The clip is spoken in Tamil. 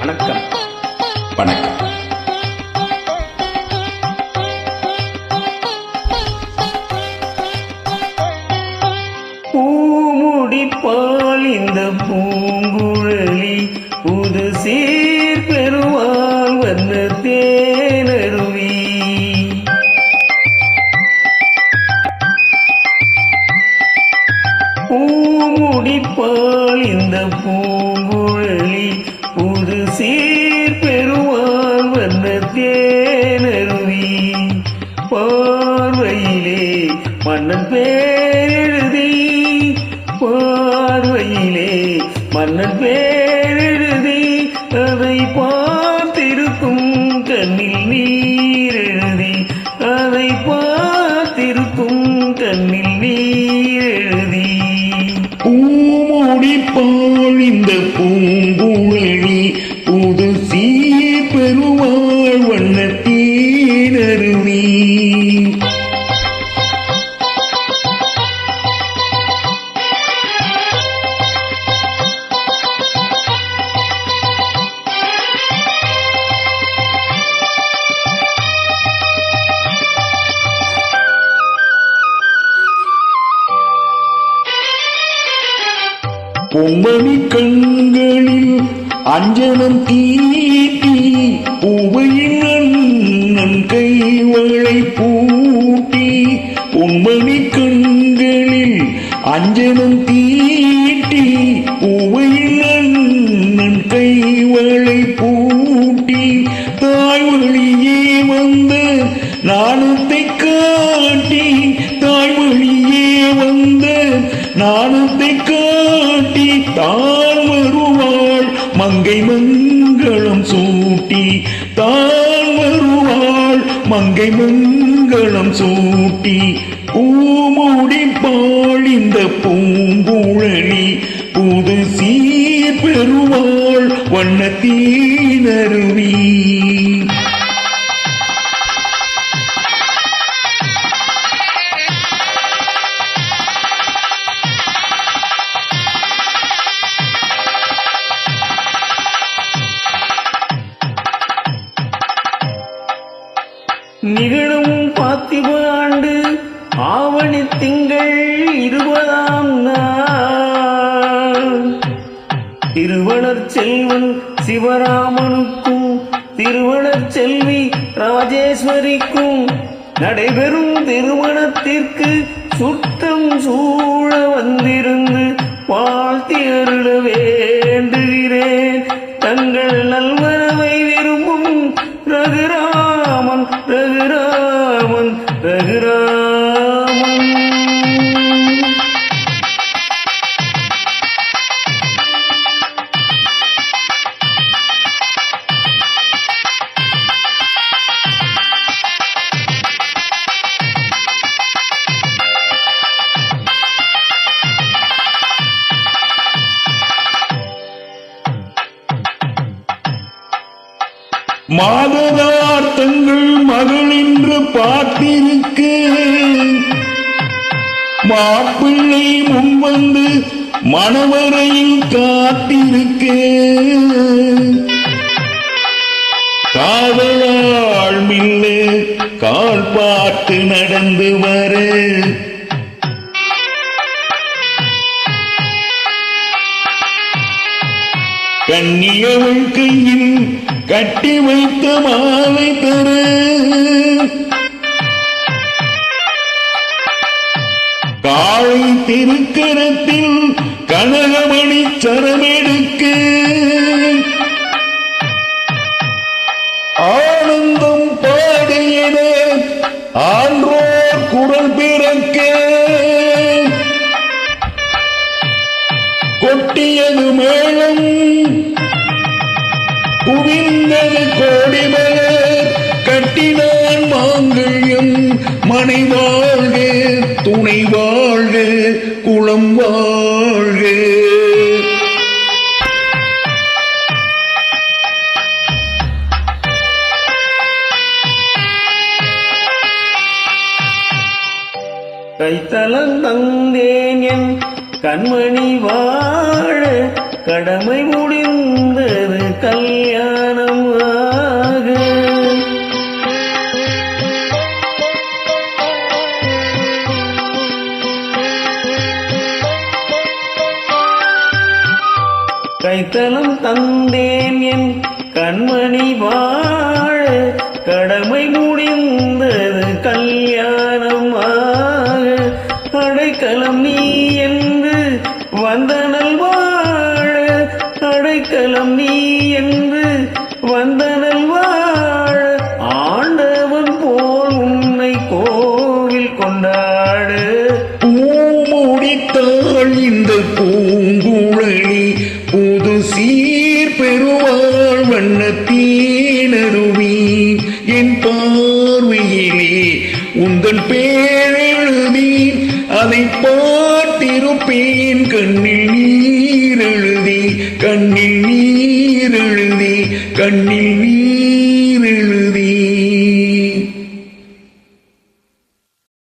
வணக்கம். வணக்கம். பூமுடிப்பால் இந்த பூங்குழலி புது சீர் பெறுவாள் வந்த தேனருவி. பூமுடிப்பால் இந்த பூங்குழலி புது சீர் பெறுவாள் வந்த தேனருவி. பார்வையிலே மன்னன் பேரெழுதி, பார்வையிலே மன்னன் பேரெழுதி, அதை பார்த்திருக்கும் கண்ணில் நீர் எழுதி, அதை பார்த்திருக்கும் கண்ணில் நீர் எழுதி. பூமுடிப்பாள் இந்த பூங்குழலி புது சீர் பெறுவாள் வண்ண தேனருவி. பொம்மணி கண்களில் அஞ்சனம் தீட்டி பூவையின் அண்ணன் கைவளை பூட்டி. பொம்மணி கண்களில் அஞ்சனம் தீட்டி பூவையின் அண்ணன் கைவளை பூட்டி. தாய் வழியே வந்த நாணத்தை காட்டி, தாய் வழியே வந்த நாணத்தை காட்டி, தான் வருவாள் மங்கை மங்களம் சூட்டி, தான் வருவாள் மங்கை மங்களம் சூட்டி. பூமுடிப்பாள் இந்த பூங்குழலி புது சீர் பெறுவாள் வண்ண தேனருவி. நிகழும் பார்த்திப ஆண்டு ஆவணி திங்கள் 20ஆம் நாள், திருவளர் செல்வன் சிவராமனுக்கும் திருவளர் செல்வி ராஜேஸ்வரிக்கும் நடைபெறும் திருமணத்திற்கு சுற்றம் சூழ வந்திருந்து வாழ்த்தி அருள வேண்டுகிறேன். தங்கள் நல்வரவை விரும்பும் ரகுராமன் ரகுராமன் ரகுராமன். மாததார் தங்கள் மகள் என்று பார்த்திருக்க, மாப்பிள்ளை முன்வந்து மணவரையில் காத்திருக்க, காதலாள் மில்ல கால் பார்த்து நடந்து வர, கன்னியவள் கையில் கட்டி வைத்த மாலை தர, காளை திருக்கரத்தில் கனகமணி சரமெடுக்க, ஆனந்தம் பாடியன ஆன்றோர் குரல் பிறக்க, கொட்டியது மேளம் குவிந்தது கோடிமலர், கட்டினான் மாங்கல்யம் மனை வாழ்க துணை வாழ்க குளம் வாழ்க. கைத்தலம் தந்தேன் என் கண்மணி வாழ கடமை முடிந்தது கல்யாணமாக. கைத்தலம் தந்தேன் என் கண்மணி வாழ, கடமை முடிந்தது கல்யாணமாக. அடைக்கலம் நீ என்று வந்தனல் வாழ, அடைக்கலம் நீ என்று வந்தனல் வாழ, ஆண்டவன் போல் உன்னை கோவில் கொண்டாடு. பூமுடித்தாள் இந்த பூங்குழலி, புது சீர் பெறுவாள் வண்ணத்தீனருவி. என் பார்வையிலே உந்தன் பேரெழுதி, அதை பார்த்திருப்பேன் கண்ணில் நீரெழுதி, கண்ணில் நீரெழுதி, கண்ணில் நீர்